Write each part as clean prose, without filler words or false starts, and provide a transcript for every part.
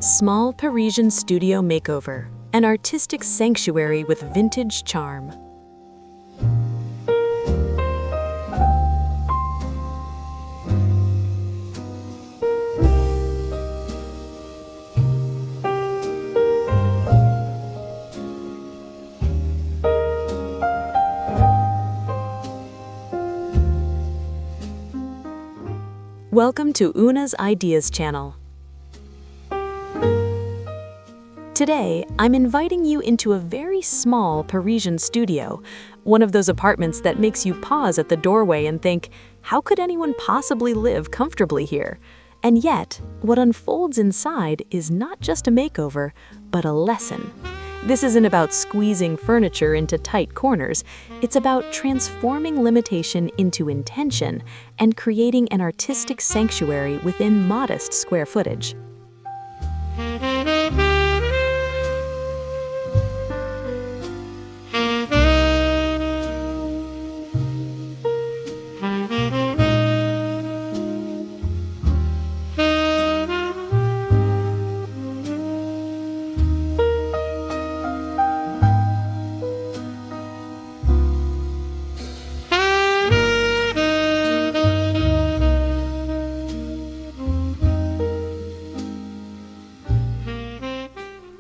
Small Parisian studio makeover, an artistic sanctuary with vintage charm. Welcome to Una's Ideas channel. Today, I'm inviting you into a very small Parisian studio, one of those apartments that makes you pause at the doorway and think, how could anyone possibly live comfortably here? And yet, what unfolds inside is not just a makeover, but a lesson. This isn't about squeezing furniture into tight corners. It's about transforming limitation into intention and creating an artistic sanctuary within modest square footage.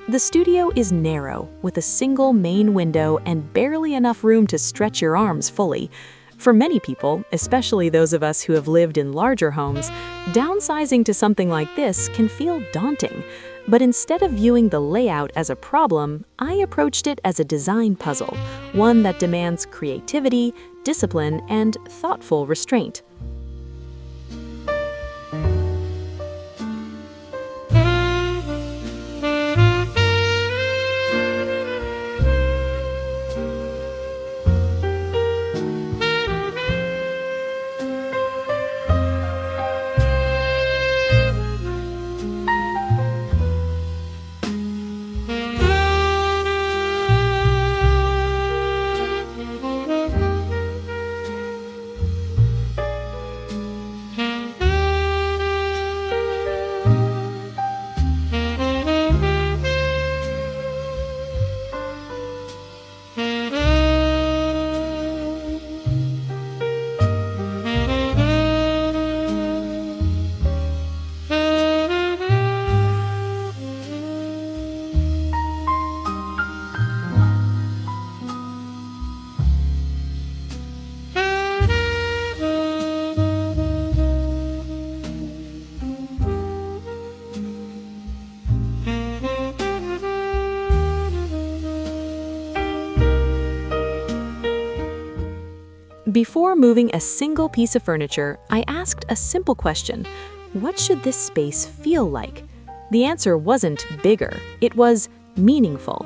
The studio is narrow, with a single main window and barely enough room to stretch your arms fully. For many people, especially those of us who have lived in larger homes, downsizing to something like this can feel daunting. But instead of viewing the layout as a problem, I approached it as a design puzzle, one that demands creativity, discipline, and thoughtful restraint. Before moving a single piece of furniture, I asked a simple question: what should this space feel like? The answer wasn't bigger, it was meaningful.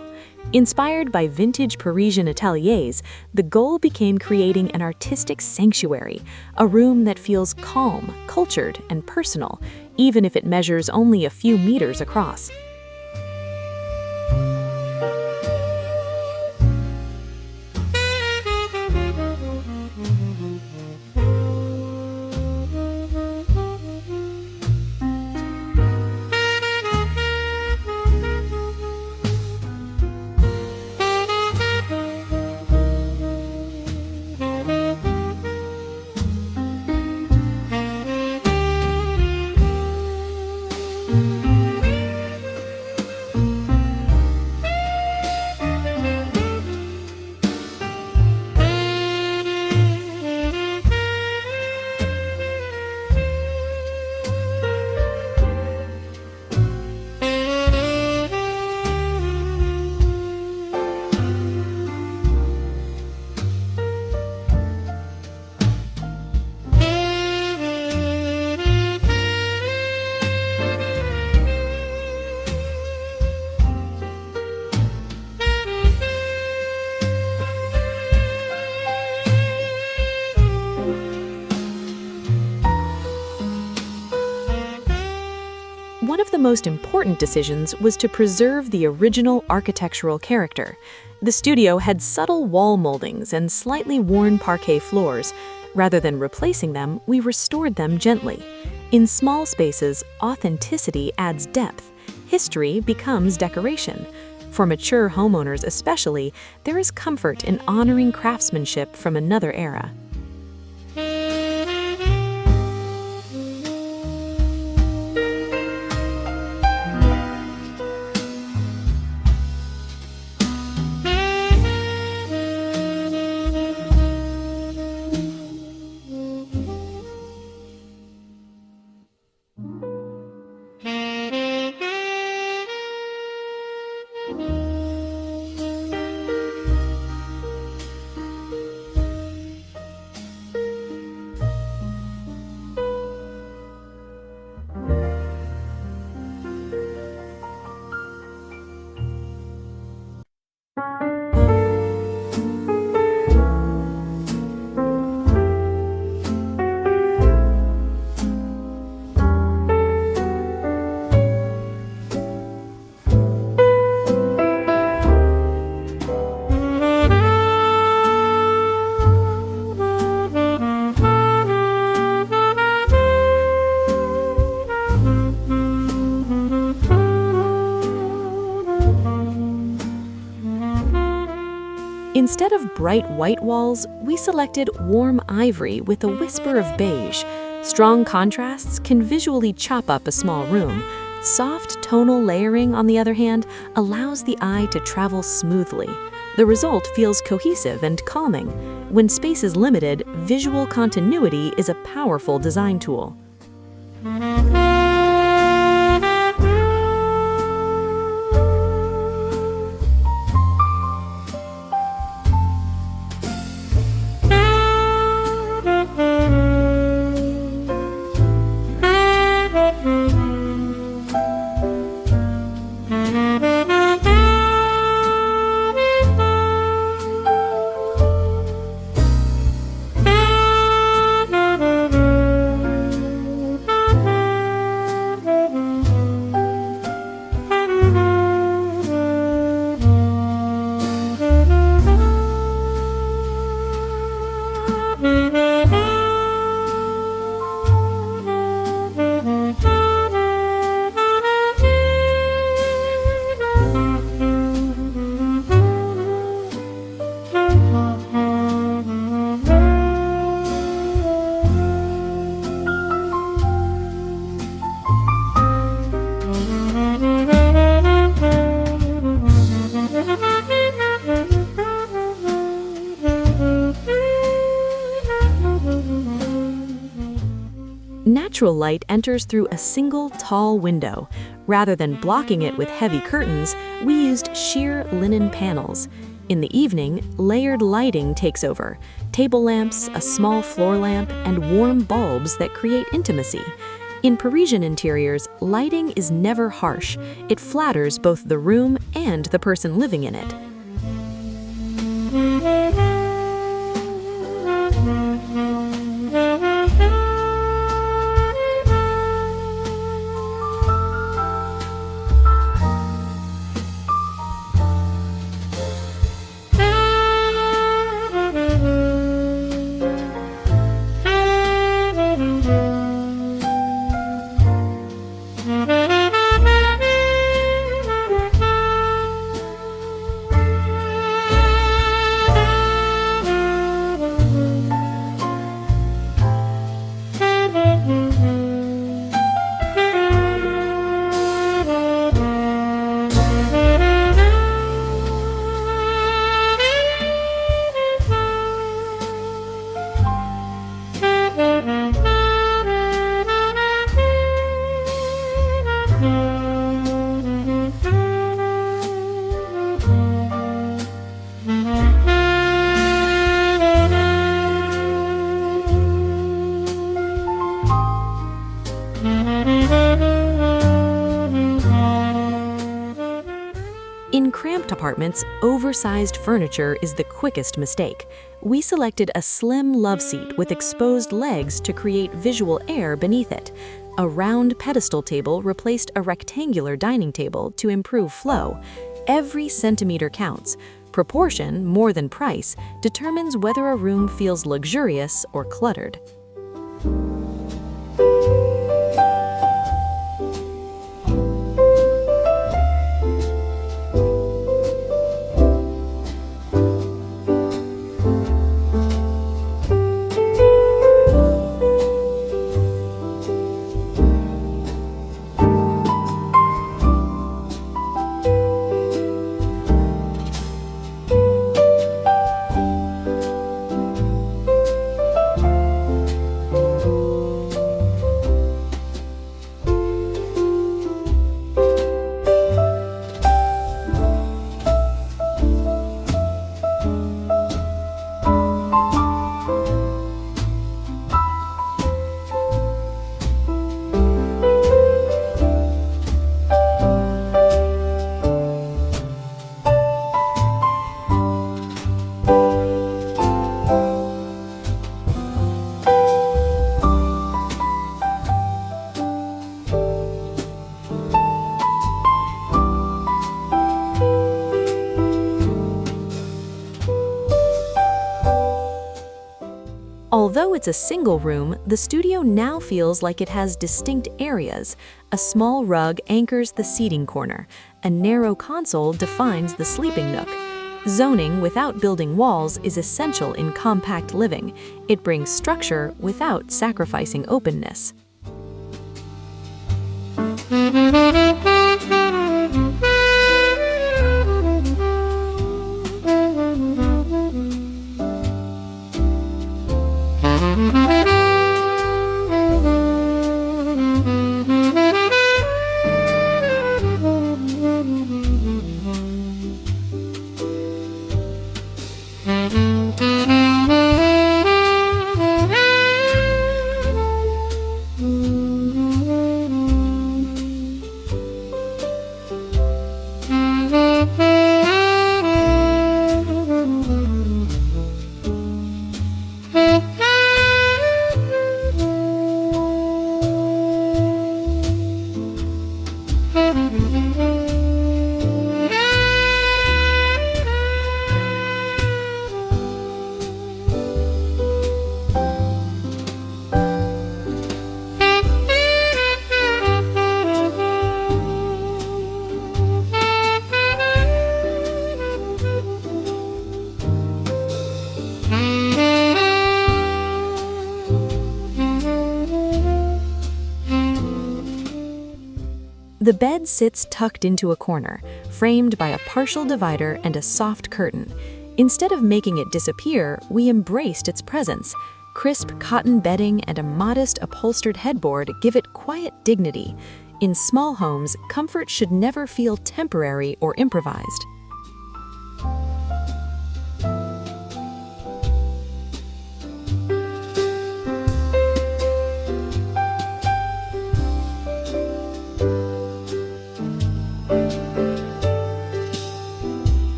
Inspired by vintage Parisian ateliers, the goal became creating an artistic sanctuary, a room that feels calm, cultured, and personal, even if it measures only a few meters across. One of the most important decisions was to preserve the original architectural character. The studio had subtle wall moldings and slightly worn parquet floors. Rather than replacing them, we restored them gently. In small spaces, authenticity adds depth, History becomes decoration. For mature homeowners especially, there is comfort in honoring craftsmanship from another era. Instead of bright white walls, we selected warm ivory with a whisper of beige. Strong contrasts can visually chop up a small room. Soft tonal layering, on the other hand, allows the eye to travel smoothly. The result feels cohesive and calming. When space is limited, visual continuity is a powerful design tool. Natural light enters through a single tall window. Rather than blocking it with heavy curtains, we used sheer linen panels. In the evening, layered lighting takes over. Table lamps, a small floor lamp, and warm bulbs that create intimacy. In Parisian interiors, lighting is never harsh. It flatters both the room and the person living in it. In cramped apartments, oversized furniture is the quickest mistake. We selected a slim love seat with exposed legs to create visual air beneath it. A round pedestal table replaced a rectangular dining table to improve flow. Every centimeter counts. Proportion, more than price, determines whether a room feels luxurious or cluttered. though it's a single room, the studio now feels like it has distinct areas. A small rug anchors the seating corner. A narrow console defines the sleeping nook. Zoning without building walls is essential in compact living. It brings structure without sacrificing openness. The bed sits tucked into a corner, framed by a partial divider and a soft curtain. Instead of making it disappear, we embraced its presence. Crisp cotton bedding and a modest upholstered headboard give it quiet dignity. In small homes, comfort should never feel temporary or improvised.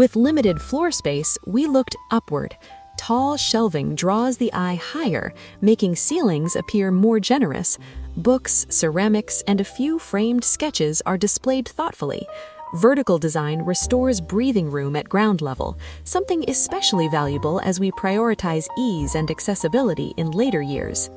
With limited floor space, we looked upward. Tall shelving draws the eye higher, making ceilings appear more generous. Books, ceramics, and a few framed sketches are displayed thoughtfully. Vertical design restores breathing room at ground level, something especially valuable as we prioritize ease and accessibility in later years.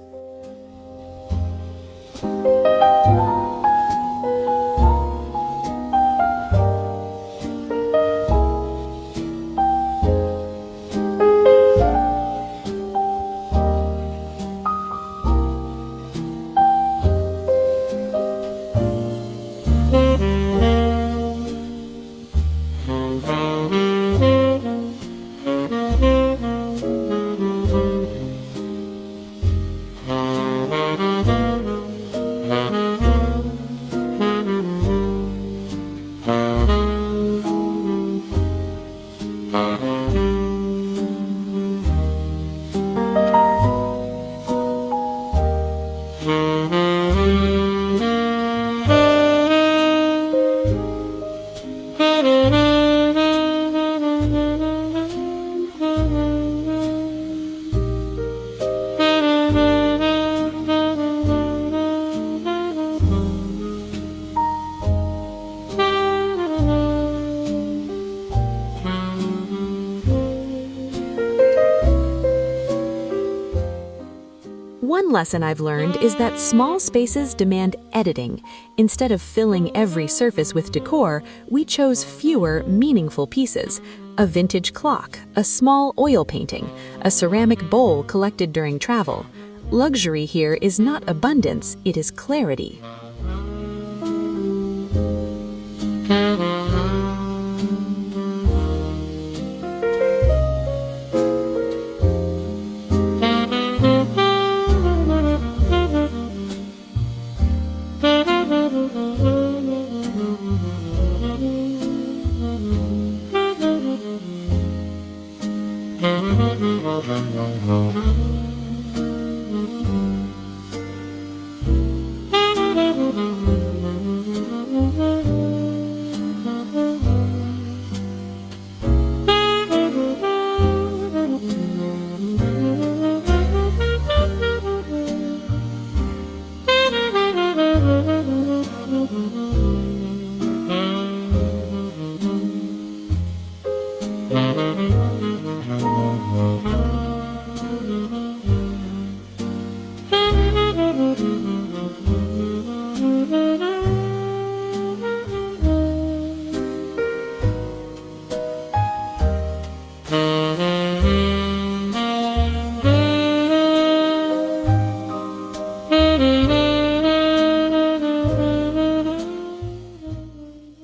One lesson I've learned is that small spaces demand editing. Instead of filling every surface with decor, we chose fewer, meaningful pieces. A vintage clock, a small oil painting, a ceramic bowl collected during travel. Luxury here is not abundance, it is clarity.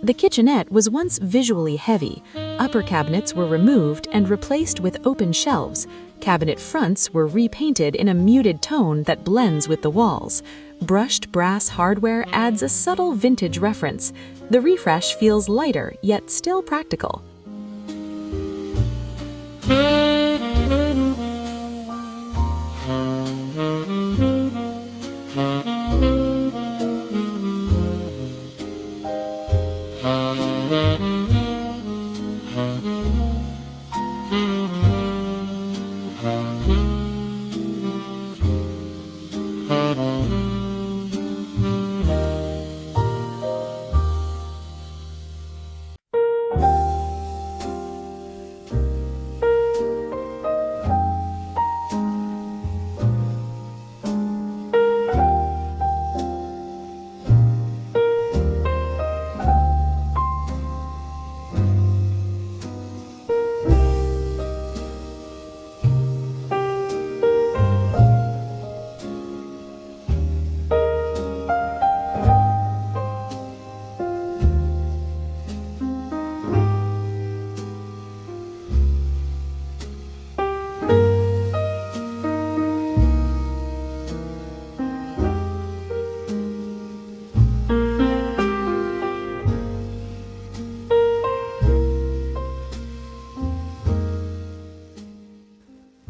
The kitchenette was once visually heavy. Upper cabinets were removed and replaced with open shelves. Cabinet fronts were repainted in a muted tone that blends with the walls. Brushed brass hardware adds a subtle vintage reference. The refresh feels lighter, yet still practical.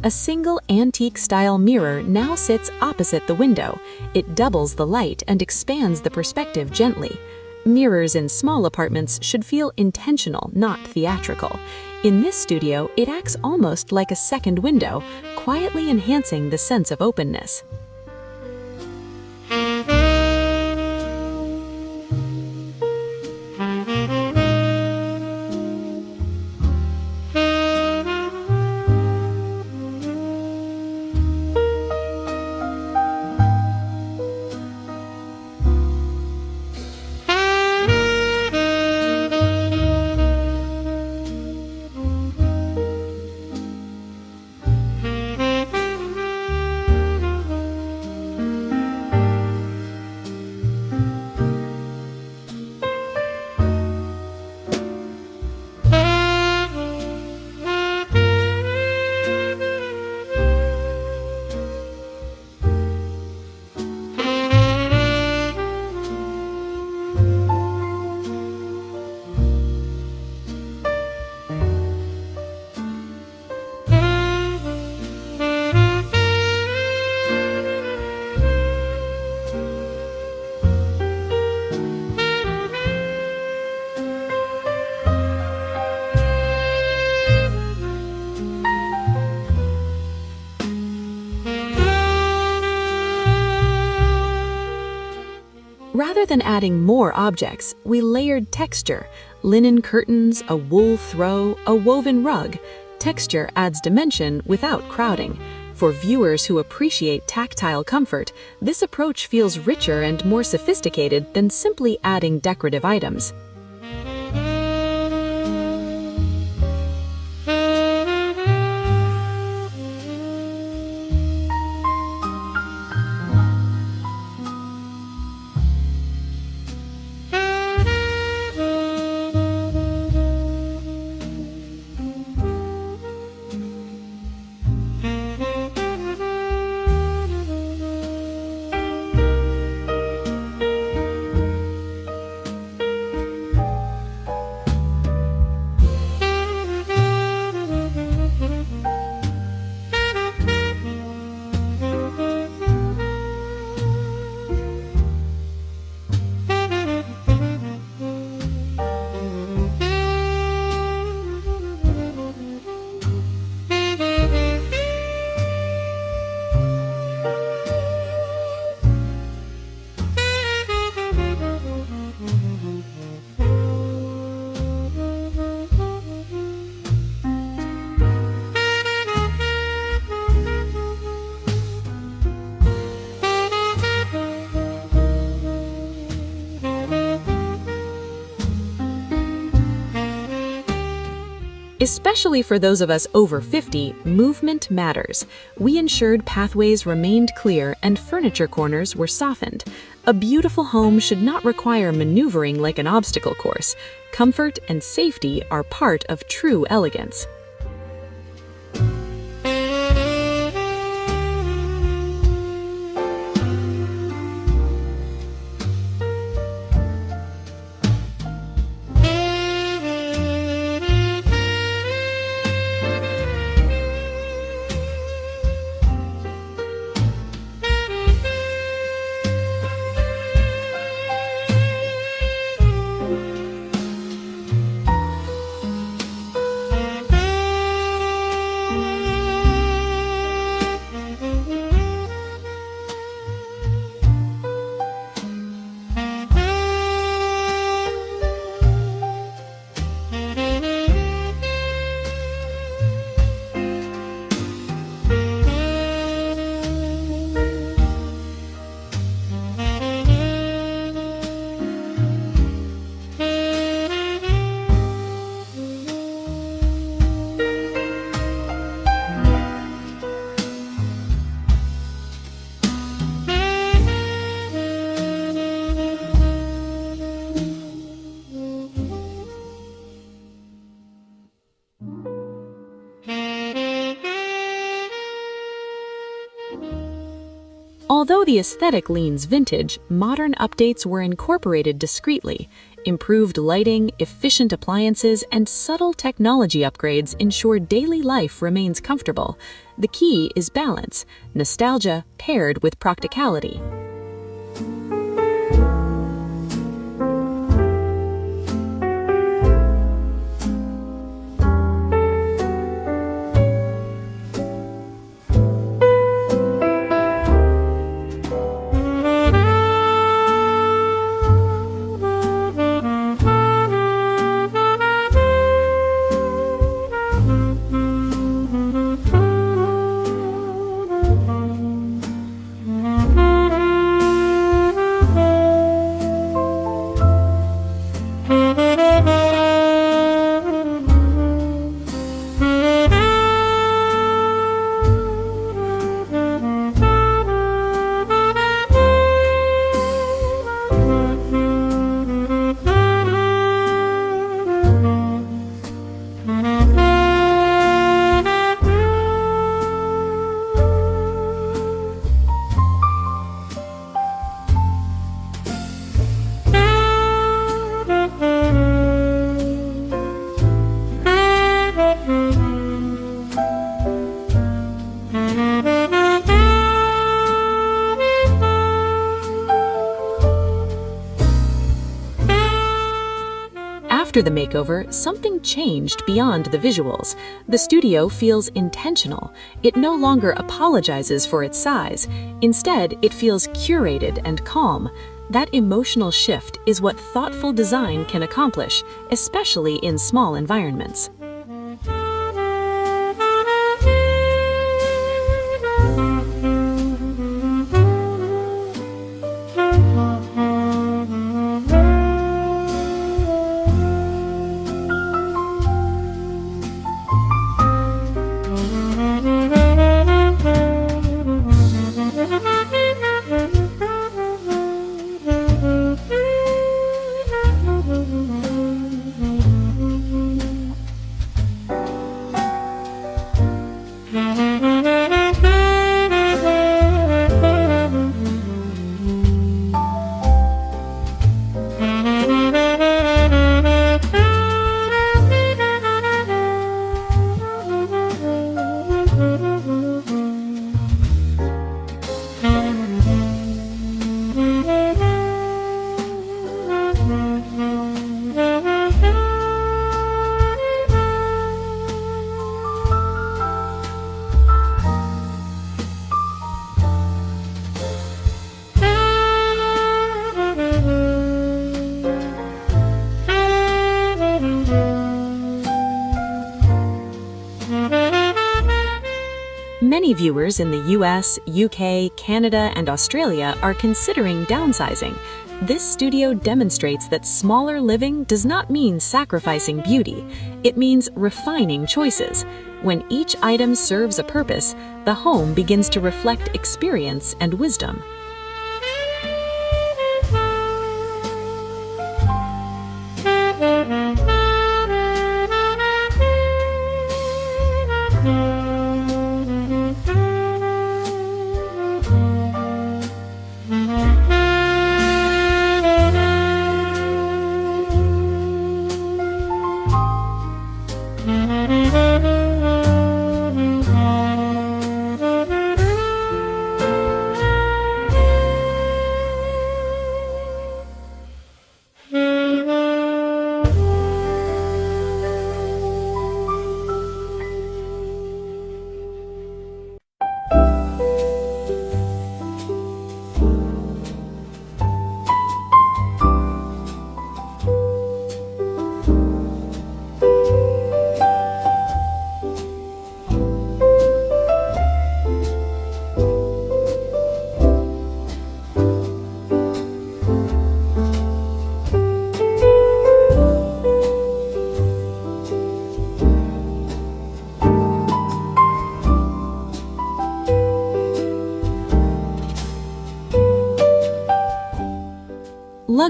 A single antique-style mirror now sits opposite the window. It doubles the light and expands the perspective gently. Mirrors in small apartments should feel intentional, not theatrical. In this studio, it acts almost like a second window, quietly enhancing the sense of openness. Rather than adding more objects, we layered texture: linen curtains, a wool throw, a woven rug. Texture adds dimension without crowding. For viewers who appreciate tactile comfort, this approach feels richer and more sophisticated than simply adding decorative items. Especially for those of us over 50, movement matters. We ensured pathways remained clear and furniture corners were softened. A beautiful home should not require maneuvering like an obstacle course. Comfort and safety are part of true elegance. Although the aesthetic leans vintage, modern updates were incorporated discreetly. Improved lighting, efficient appliances, and subtle technology upgrades ensure daily life remains comfortable. The key is balance, nostalgia paired with practicality. After the makeover, something changed beyond the visuals. The studio feels intentional. It no longer apologizes for its size. Instead, it feels curated and calm. That emotional shift is what thoughtful design can accomplish, especially in small environments. Many viewers in the US, UK, Canada, and Australia are considering downsizing. This studio demonstrates that smaller living does not mean sacrificing beauty. It means refining choices. When each item serves a purpose, the home begins to reflect experience and wisdom.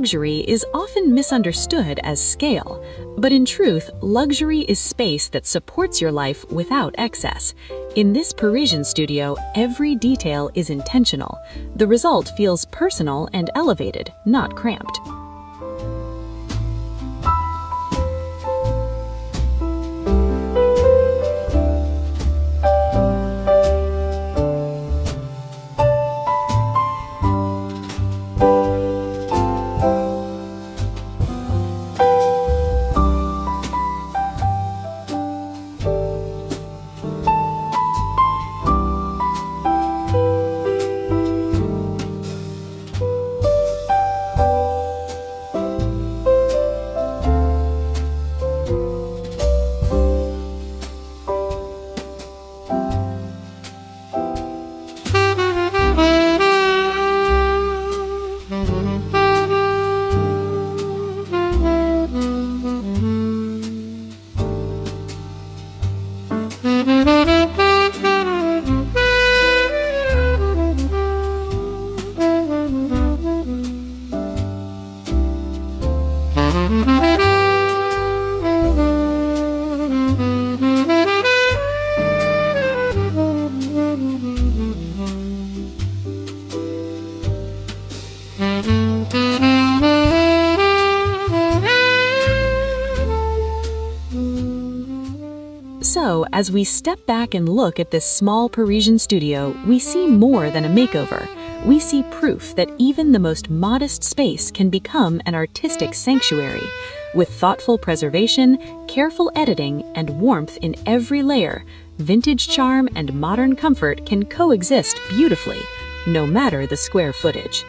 Luxury is often misunderstood as scale, but in truth, luxury is space that supports your life without excess. In this Parisian studio, every detail is intentional. The result feels personal and elevated, not cramped. So, as we step back and look at this small Parisian studio, we see more than a makeover. We see proof that even the most modest space can become an artistic sanctuary. With thoughtful preservation, careful editing, and warmth in every layer, vintage charm and modern comfort can coexist beautifully, no matter the square footage.